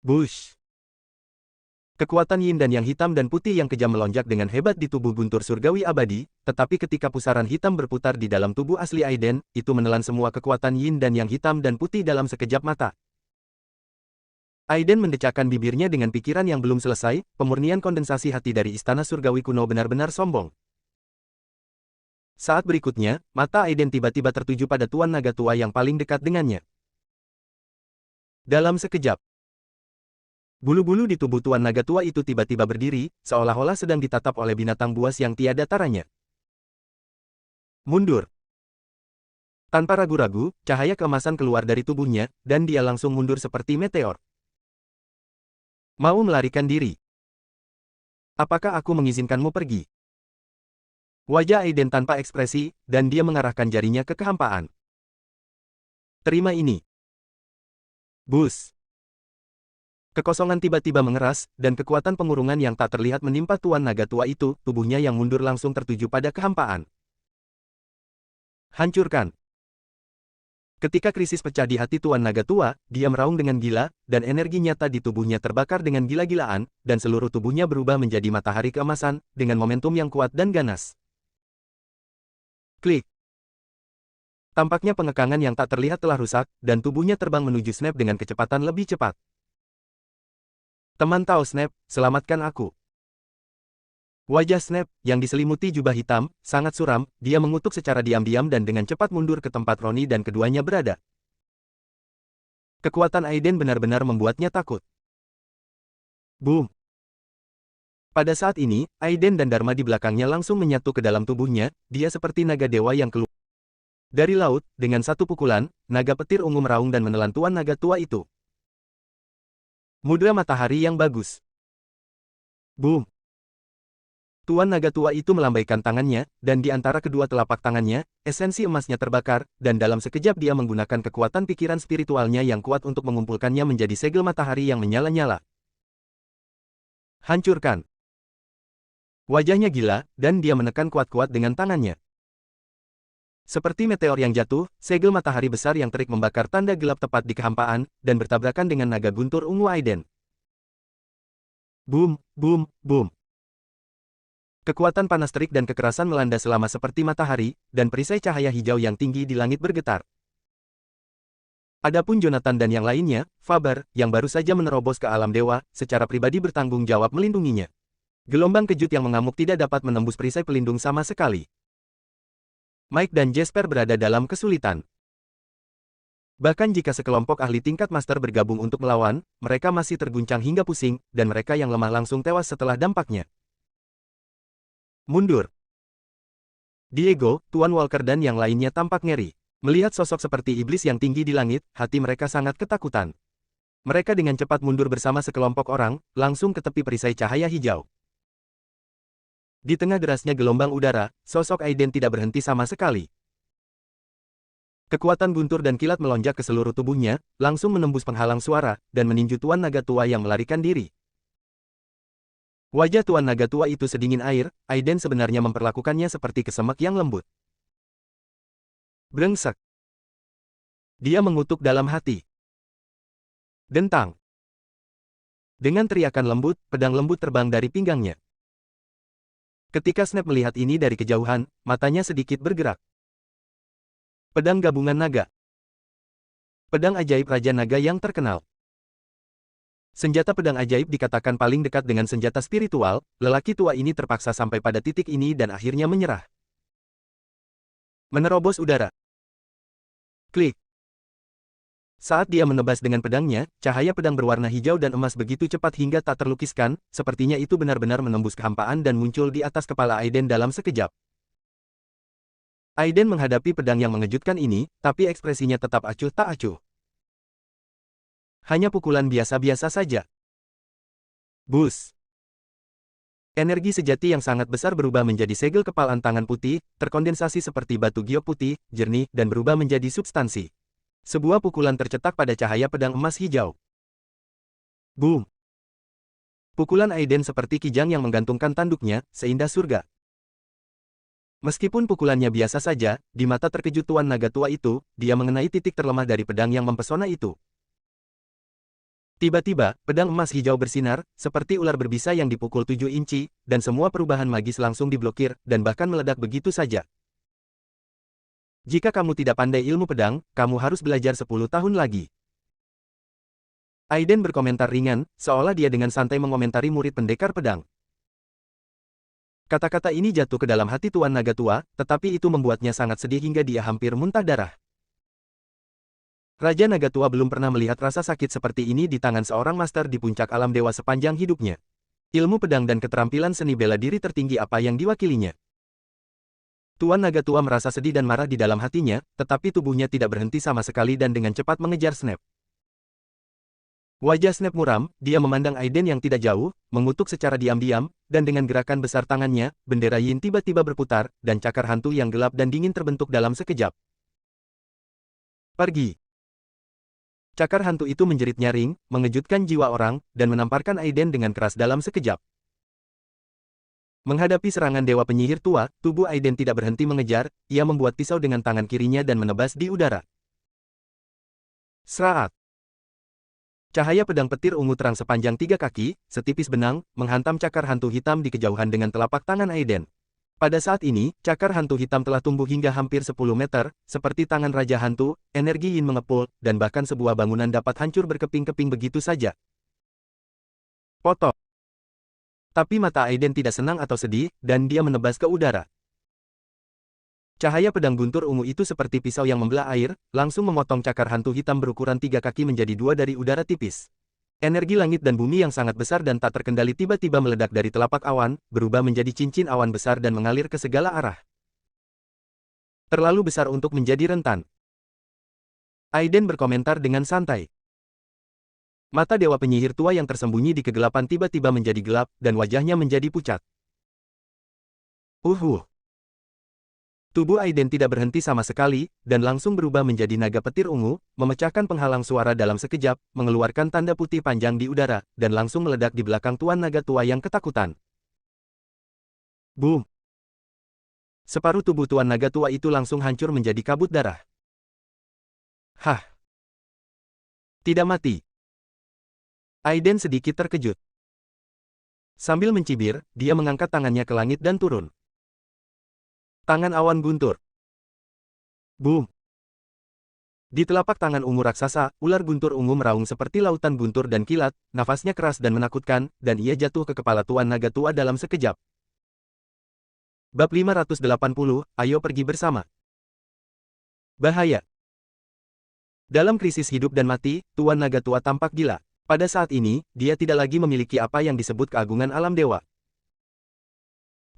Bush. Kekuatan yin dan yang hitam dan putih yang kejam melonjak dengan hebat di tubuh guntur surgawi abadi, tetapi ketika pusaran hitam berputar di dalam tubuh asli Aiden, itu menelan semua kekuatan yin dan yang hitam dan putih dalam sekejap mata. Aiden mendecakkan bibirnya dengan pikiran yang belum selesai, pemurnian kondensasi hati dari istana surgawi kuno benar-benar sombong. Saat berikutnya, mata Aiden tiba-tiba tertuju pada Tuan Naga Tua yang paling dekat dengannya. Dalam sekejap, bulu-bulu di tubuh Tuan Naga Tua itu tiba-tiba berdiri, seolah-olah sedang ditatap oleh binatang buas yang tiada taranya. Mundur. Tanpa ragu-ragu, cahaya keemasan keluar dari tubuhnya, dan dia langsung mundur seperti meteor. Mau melarikan diri. Apakah aku mengizinkanmu pergi? Wajah Aiden tanpa ekspresi, dan dia mengarahkan jarinya ke kehampaan. Terima ini. Bus. Kekosongan tiba-tiba mengeras, dan kekuatan pengurungan yang tak terlihat menimpa Tuan Naga Tua itu, tubuhnya yang mundur langsung tertuju pada kehampaan. Hancurkan. Ketika krisis pecah di hati Tuan Naga Tua, dia meraung dengan gila, dan energi nyata di tubuhnya terbakar dengan gila-gilaan, dan seluruh tubuhnya berubah menjadi matahari keemasan, dengan momentum yang kuat dan ganas. Klik. Tampaknya pengekangan yang tak terlihat telah rusak, dan tubuhnya terbang menuju Snap dengan kecepatan lebih cepat. Teman Tao Snap, selamatkan aku. Wajah Snap, yang diselimuti jubah hitam, sangat suram, dia mengutuk secara diam-diam dan dengan cepat mundur ke tempat Roni dan keduanya berada. Kekuatan Aiden benar-benar membuatnya takut. Boom! Pada saat ini, Aiden dan Dharma di belakangnya langsung menyatu ke dalam tubuhnya, dia seperti naga dewa yang keluar dari laut, dengan satu pukulan, naga petir ungu meraung dan menelan Tuan Naga Tua itu. Mudra matahari yang bagus. Boom! Tuan Naga Tua itu melambaikan tangannya, dan di antara kedua telapak tangannya, esensi emasnya terbakar, dan dalam sekejap dia menggunakan kekuatan pikiran spiritualnya yang kuat untuk mengumpulkannya menjadi segel matahari yang menyala-nyala. Hancurkan. Wajahnya gila, dan dia menekan kuat-kuat dengan tangannya. Seperti meteor yang jatuh, segel matahari besar yang terik membakar tanda gelap tepat di kehampaan, dan bertabrakan dengan naga guntur ungu Aiden. Boom, boom, boom. Kekuatan panas terik dan kekerasan melanda selama seperti matahari, dan perisai cahaya hijau yang tinggi di langit bergetar. Adapun Jonathan dan yang lainnya, Faber, yang baru saja menerobos ke alam dewa, secara pribadi bertanggung jawab melindunginya. Gelombang kejut yang mengamuk tidak dapat menembus perisai pelindung sama sekali. Mike dan Jasper berada dalam kesulitan. Bahkan jika sekelompok ahli tingkat master bergabung untuk melawan, mereka masih terguncang hingga pusing, dan mereka yang lemah langsung tewas setelah dampaknya. Mundur. Diego, Tuan Walker dan yang lainnya tampak ngeri. Melihat sosok seperti iblis yang tinggi di langit, hati mereka sangat ketakutan. Mereka dengan cepat mundur bersama sekelompok orang, langsung ke tepi perisai cahaya hijau. Di tengah derasnya gelombang udara, sosok Aiden tidak berhenti sama sekali. Kekuatan guntur dan kilat melonjak ke seluruh tubuhnya, langsung menembus penghalang suara, dan meninju Tuan Naga Tua yang melarikan diri. Wajah Tuan Naga Tua itu sedingin air, Aiden sebenarnya memperlakukannya seperti kesemek yang lembut. Brengsek. Dia mengutuk dalam hati. Dentang. Dengan teriakan lembut, pedang lembut terbang dari pinggangnya. Ketika Snap melihat ini dari kejauhan, matanya sedikit bergerak. Pedang gabungan naga. Pedang ajaib Raja Naga yang terkenal. Senjata pedang ajaib dikatakan paling dekat dengan senjata spiritual, lelaki tua ini terpaksa sampai pada titik ini dan akhirnya menyerah. Menerobos udara. Klik. Saat dia menebas dengan pedangnya, cahaya pedang berwarna hijau dan emas begitu cepat hingga tak terlukiskan, sepertinya itu benar-benar menembus kehampaan dan muncul di atas kepala Aiden dalam sekejap. Aiden menghadapi pedang yang mengejutkan ini, tapi ekspresinya tetap acuh tak acuh. Hanya pukulan biasa-biasa saja. Bus. Energi sejati yang sangat besar berubah menjadi segel kepalan tangan putih, terkondensasi seperti batu giok putih, jernih, dan berubah menjadi substansi. Sebuah pukulan tercetak pada cahaya pedang emas hijau. Boom. Pukulan Aiden seperti kijang yang menggantungkan tanduknya, seindah surga. Meskipun pukulannya biasa saja, di mata terkejut Tuan Naga Tua itu, dia mengenai titik terlemah dari pedang yang mempesona itu. Tiba-tiba, pedang emas hijau bersinar, seperti ular berbisa yang dipukul 7 inci, dan semua perubahan magis langsung diblokir, dan bahkan meledak begitu saja. Jika kamu tidak pandai ilmu pedang, kamu harus belajar 10 tahun lagi. Aiden berkomentar ringan, seolah dia dengan santai mengomentari murid pendekar pedang. Kata-kata ini jatuh ke dalam hati Tuan Naga Tua, tetapi itu membuatnya sangat sedih hingga dia hampir muntah darah. Raja Naga Tua belum pernah melihat rasa sakit seperti ini di tangan seorang master di puncak alam dewa sepanjang hidupnya. Ilmu pedang dan keterampilan seni bela diri tertinggi apa yang diwakilinya. Tuan Naga Tua merasa sedih dan marah di dalam hatinya, tetapi tubuhnya tidak berhenti sama sekali dan dengan cepat mengejar Snap. Wajah Snap muram, dia memandang Aiden yang tidak jauh, mengutuk secara diam-diam, dan dengan gerakan besar tangannya, bendera Yin tiba-tiba berputar, dan cakar hantu yang gelap dan dingin terbentuk dalam sekejap. Pergi. Cakar hantu itu menjerit nyaring, mengejutkan jiwa orang, dan menamparkan Aiden dengan keras dalam sekejap. Menghadapi serangan dewa penyihir tua, tubuh Aiden tidak berhenti mengejar, ia membuat pisau dengan tangan kirinya dan menebas di udara. Seraat. Cahaya pedang petir ungu terang sepanjang 3 kaki, setipis benang, menghantam cakar hantu hitam di kejauhan dengan telapak tangan Aiden. Pada saat ini, cakar hantu hitam telah tumbuh hingga hampir 10 meter, seperti tangan Raja Hantu, energi Yin mengepul, dan bahkan sebuah bangunan dapat hancur berkeping-keping begitu saja. Potong. Tapi mata Aiden tidak senang atau sedih, dan dia menebas ke udara. Cahaya pedang guntur ungu itu seperti pisau yang membelah air, langsung memotong cakar hantu hitam berukuran 3 kaki menjadi 2 dari udara tipis. Energi langit dan bumi yang sangat besar dan tak terkendali tiba-tiba meledak dari telapak awan, berubah menjadi cincin awan besar dan mengalir ke segala arah. Terlalu besar untuk menjadi rentan. Aiden berkomentar dengan santai. Mata dewa penyihir tua yang tersembunyi di kegelapan tiba-tiba menjadi gelap, dan wajahnya menjadi pucat. Tubuh Aiden tidak berhenti sama sekali, dan langsung berubah menjadi naga petir ungu, memecahkan penghalang suara dalam sekejap, mengeluarkan tanda putih panjang di udara, dan langsung meledak di belakang Tuan Naga Tua yang ketakutan. Boom! Separuh tubuh Tuan Naga Tua itu langsung hancur menjadi kabut darah. Hah! Tidak mati. Aiden sedikit terkejut. Sambil mencibir, dia mengangkat tangannya ke langit dan turun. Tangan awan guntur. Boom! Di telapak tangan ungu raksasa, ular guntur ungu meraung seperti lautan guntur dan kilat, nafasnya keras dan menakutkan, dan ia jatuh ke kepala Tuan Naga Tua dalam sekejap. Bab 580, ayo pergi bersama. Bahaya. Dalam krisis hidup dan mati, Tuan Naga Tua tampak gila. Pada saat ini, dia tidak lagi memiliki apa yang disebut keagungan alam dewa.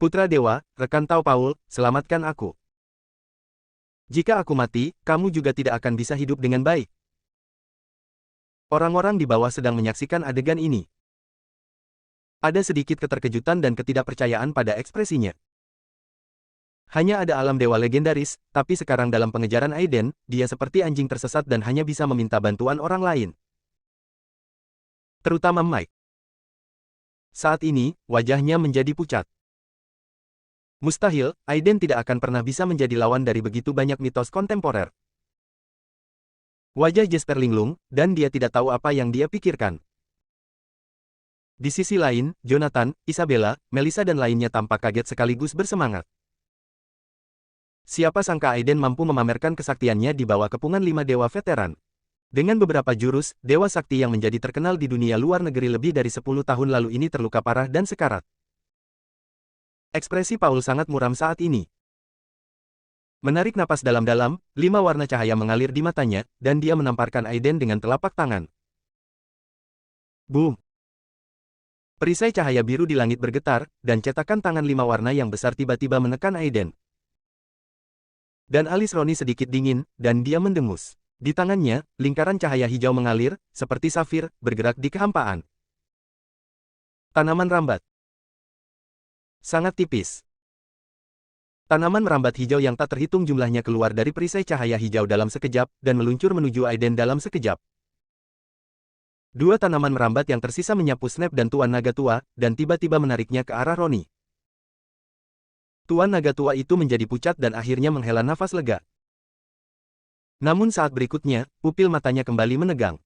Putra Dewa, rekan Tao Paul, selamatkan aku. Jika aku mati, kamu juga tidak akan bisa hidup dengan baik. Orang-orang di bawah sedang menyaksikan adegan ini. Ada sedikit keterkejutan dan ketidakpercayaan pada ekspresinya. Hanya ada alam dewa legendaris, tapi sekarang dalam pengejaran Aiden, dia seperti anjing tersesat dan hanya bisa meminta bantuan orang lain. Terutama Mike. Saat ini, wajahnya menjadi pucat. Mustahil, Aiden tidak akan pernah bisa menjadi lawan dari begitu banyak mitos kontemporer. Wajah Jesper linglung, dan dia tidak tahu apa yang dia pikirkan. Di sisi lain, Jonathan, Isabella, Melissa dan lainnya tampak kaget sekaligus bersemangat. Siapa sangka Aiden mampu memamerkan kesaktiannya di bawah kepungan 5 dewa veteran. Dengan beberapa jurus, dewa sakti yang menjadi terkenal di dunia luar negeri lebih dari 10 tahun lalu ini terluka parah dan sekarat. Ekspresi Paul sangat muram saat ini. Menarik napas dalam-dalam, 5 warna cahaya mengalir di matanya, dan dia menamparkan Aiden dengan telapak tangan. Boom! Perisai cahaya biru di langit bergetar, dan cetakan tangan 5 warna yang besar tiba-tiba menekan Aiden. Dan alis Roni sedikit dingin, dan dia mendengus. Di tangannya, lingkaran cahaya hijau mengalir, seperti safir, bergerak di kehampaan. Tanaman rambat. Sangat tipis. Tanaman merambat hijau yang tak terhitung jumlahnya keluar dari perisai cahaya hijau dalam sekejap, dan meluncur menuju Aiden dalam sekejap. 2 tanaman merambat yang tersisa menyapu Snap dan Tuan Naga Tua, dan tiba-tiba menariknya ke arah Roni. Tuan Naga Tua itu menjadi pucat dan akhirnya menghela nafas lega. Namun saat berikutnya, pupil matanya kembali menegang.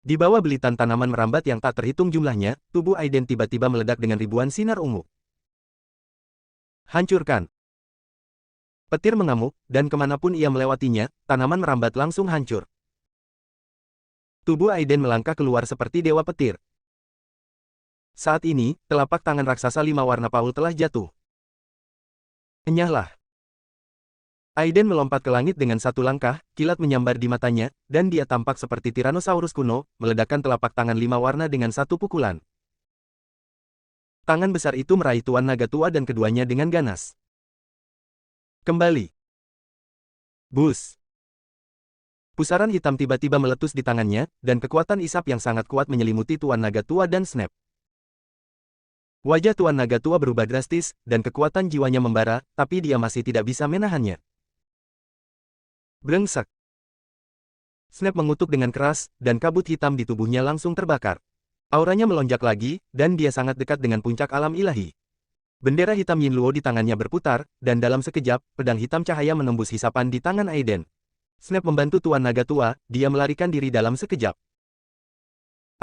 Di bawah belitan tanaman merambat yang tak terhitung jumlahnya, tubuh Aiden tiba-tiba meledak dengan ribuan sinar ungu. Hancurkan! Petir mengamuk, dan kemanapun ia melewatinya, tanaman merambat langsung hancur. Tubuh Aiden melangkah keluar seperti dewa petir. Saat ini, telapak tangan raksasa 5 warna Paul telah jatuh. Enyahlah. Aiden melompat ke langit dengan satu langkah, kilat menyambar di matanya, dan dia tampak seperti Tyrannosaurus kuno, meledakkan telapak tangan 5 warna dengan satu pukulan. Tangan besar itu meraih Tuan Naga Tua dan keduanya dengan ganas. Kembali. Bus. Pusaran hitam tiba-tiba meletus di tangannya, dan kekuatan isap yang sangat kuat menyelimuti Tuan Naga Tua dan Snap. Wajah Tuan Naga Tua berubah drastis, dan kekuatan jiwanya membara, tapi dia masih tidak bisa menahannya. Brengsek. Snap mengutuk dengan keras, dan kabut hitam di tubuhnya langsung terbakar. Auranya melonjak lagi, dan dia sangat dekat dengan puncak alam ilahi. Bendera hitam Yin Luo di tangannya berputar, dan dalam sekejap, pedang hitam cahaya menembus hisapan di tangan Aiden. Snap membantu Tuan Naga Tua, dia melarikan diri dalam sekejap.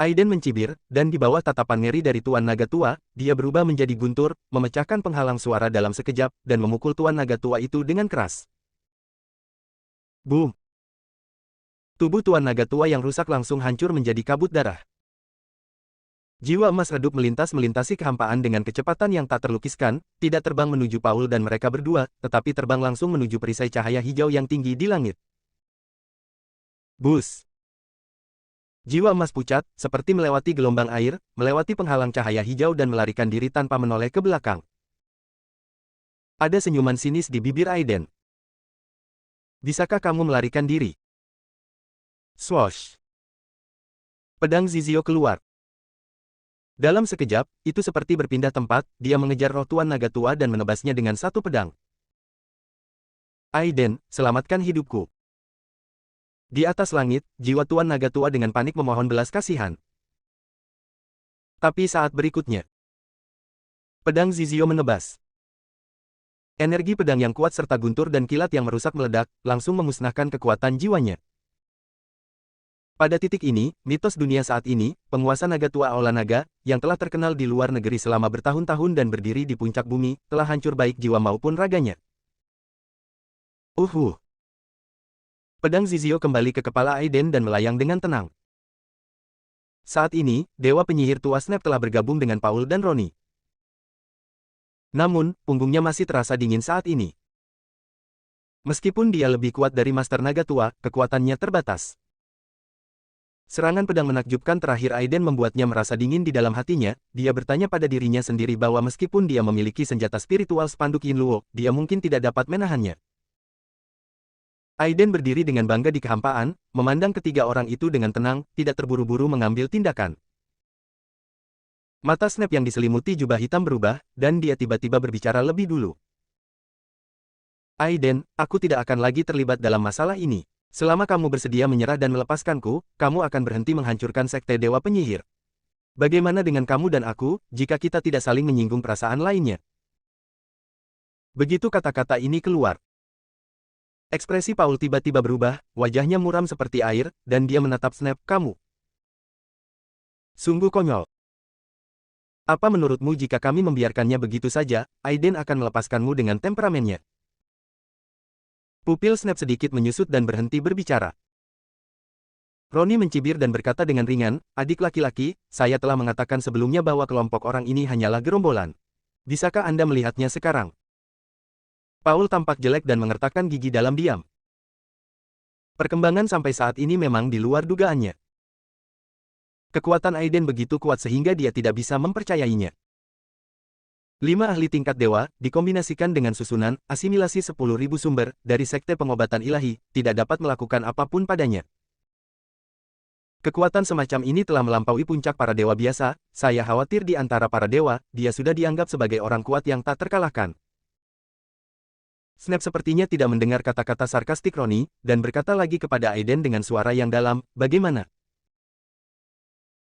Aiden mencibir, dan di bawah tatapan ngeri dari Tuan Naga Tua, dia berubah menjadi guntur, memecahkan penghalang suara dalam sekejap, dan memukul Tuan Naga Tua itu dengan keras. Boom! Tubuh Tuan Naga Tua yang rusak langsung hancur menjadi kabut darah. Jiwa emas redup melintasi kehampaan dengan kecepatan yang tak terlukiskan, tidak terbang menuju Paul dan mereka berdua, tetapi terbang langsung menuju perisai cahaya hijau yang tinggi di langit. Bus! Jiwa emas pucat, seperti melewati gelombang air, melewati penghalang cahaya hijau dan melarikan diri tanpa menoleh ke belakang. Ada senyuman sinis di bibir Aiden. Bisakah kamu melarikan diri? Swoosh! Pedang Zizio keluar. Dalam sekejap, itu seperti berpindah tempat, dia mengejar roh Tuan Naga Tua dan menebasnya dengan satu pedang. Aiden, selamatkan hidupku. Di atas langit, jiwa Tuan Naga Tua dengan panik memohon belas kasihan. Tapi saat berikutnya, pedang Zizio menebas. Energi pedang yang kuat serta guntur dan kilat yang merusak meledak, langsung memusnahkan kekuatan jiwanya. Pada titik ini, mitos dunia saat ini, penguasa Naga Tua Aula Naga, yang telah terkenal di luar negeri selama bertahun-tahun dan berdiri di puncak bumi, telah hancur baik jiwa maupun raganya. Pedang Zizio kembali ke kepala Aiden dan melayang dengan tenang. Saat ini, Dewa Penyihir Tua Snap telah bergabung dengan Paul dan Ronnie. Namun, punggungnya masih terasa dingin saat ini. Meskipun dia lebih kuat dari Master Naga Tua, kekuatannya terbatas. Serangan pedang menakjubkan terakhir Aiden membuatnya merasa dingin di dalam hatinya, dia bertanya pada dirinya sendiri bahwa meskipun dia memiliki senjata spiritual spanduk Yin Luo, dia mungkin tidak dapat menahannya. Aiden berdiri dengan bangga di kehampaan, memandang ketiga orang itu dengan tenang, tidak terburu-buru mengambil tindakan. Mata Snap yang diselimuti jubah hitam berubah, dan dia tiba-tiba berbicara lebih dulu. Aiden, aku tidak akan lagi terlibat dalam masalah ini. Selama kamu bersedia menyerah dan melepaskanku, kamu akan berhenti menghancurkan Sekte Dewa Penyihir. Bagaimana dengan kamu dan aku, jika kita tidak saling menyinggung perasaan lainnya? Begitu kata-kata ini keluar, ekspresi Paul tiba-tiba berubah, wajahnya muram seperti air, dan dia menatap Snap, kamu. Sungguh konyol. Apa menurutmu jika kami membiarkannya begitu saja, Aiden akan melepaskanmu dengan temperamennya? Pupil Snap sedikit menyusut dan berhenti berbicara. Ronnie mencibir dan berkata dengan ringan, adik laki-laki, saya telah mengatakan sebelumnya bahwa kelompok orang ini hanyalah gerombolan. Bisakah Anda melihatnya sekarang? Paul tampak jelek dan mengertakkan gigi dalam diam. Perkembangan sampai saat ini memang di luar dugaannya. Kekuatan Aiden begitu kuat sehingga dia tidak bisa mempercayainya. 5 ahli tingkat dewa, dikombinasikan dengan susunan, asimilasi 10.000 sumber, dari Sekte Pengobatan Ilahi, tidak dapat melakukan apapun padanya. Kekuatan semacam ini telah melampaui puncak para dewa biasa, saya khawatir di antara para dewa, dia sudah dianggap sebagai orang kuat yang tak terkalahkan. Snap sepertinya tidak mendengar kata-kata sarkastik Ronnie, dan berkata lagi kepada Aiden dengan suara yang dalam, bagaimana?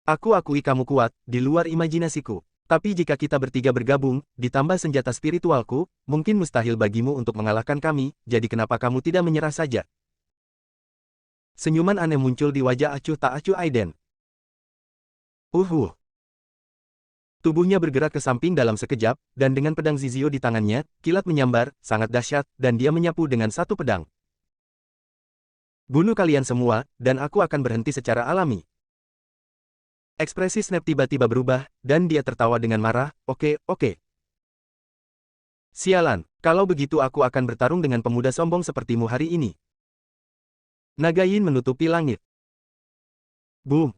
Aku akui kamu kuat, di luar imajinasiku. Tapi jika kita bertiga bergabung, ditambah senjata spiritualku, mungkin mustahil bagimu untuk mengalahkan kami, jadi kenapa kamu tidak menyerah saja? Senyuman aneh muncul di wajah acuh tak acuh Aiden. Tubuhnya bergerak ke samping dalam sekejap, dan dengan pedang Zizio di tangannya, kilat menyambar, sangat dahsyat, dan dia menyapu dengan satu pedang. Bunuh kalian semua, dan aku akan berhenti secara alami. Ekspresi Snap tiba-tiba berubah, dan dia tertawa dengan marah. Oke, oke. Sialan, kalau begitu aku akan bertarung dengan pemuda sombong sepertimu hari ini. Naga Yin menutupi langit. Boom!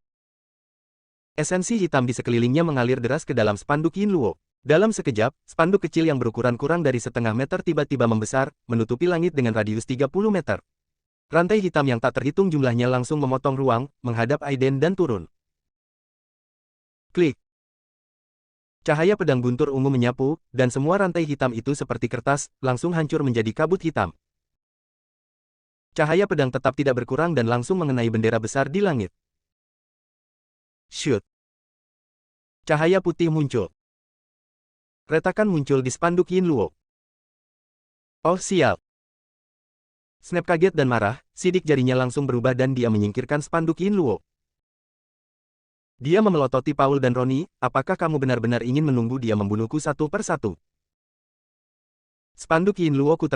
Esensi hitam di sekelilingnya mengalir deras ke dalam spanduk Yin Luo. Dalam sekejap, spanduk kecil yang berukuran kurang dari setengah meter tiba-tiba membesar, menutupi langit dengan radius 30 meter. Rantai hitam yang tak terhitung jumlahnya langsung memotong ruang, menghadap Aiden dan turun. Klik. Cahaya pedang guntur ungu menyapu, dan semua rantai hitam itu seperti kertas, langsung hancur menjadi kabut hitam. Cahaya pedang tetap tidak berkurang dan langsung mengenai bendera besar di langit. Shoot. Cahaya putih muncul. Retakan muncul di spanduk Yin Luo. Oh sial. Snap kaget dan marah, sidik jarinya langsung berubah dan dia menyingkirkan spanduk Yin Luo. Dia memelototi Paul dan Roni, apakah kamu benar-benar ingin menunggu dia membunuhku satu per satu? Spanduk Yin Luo ku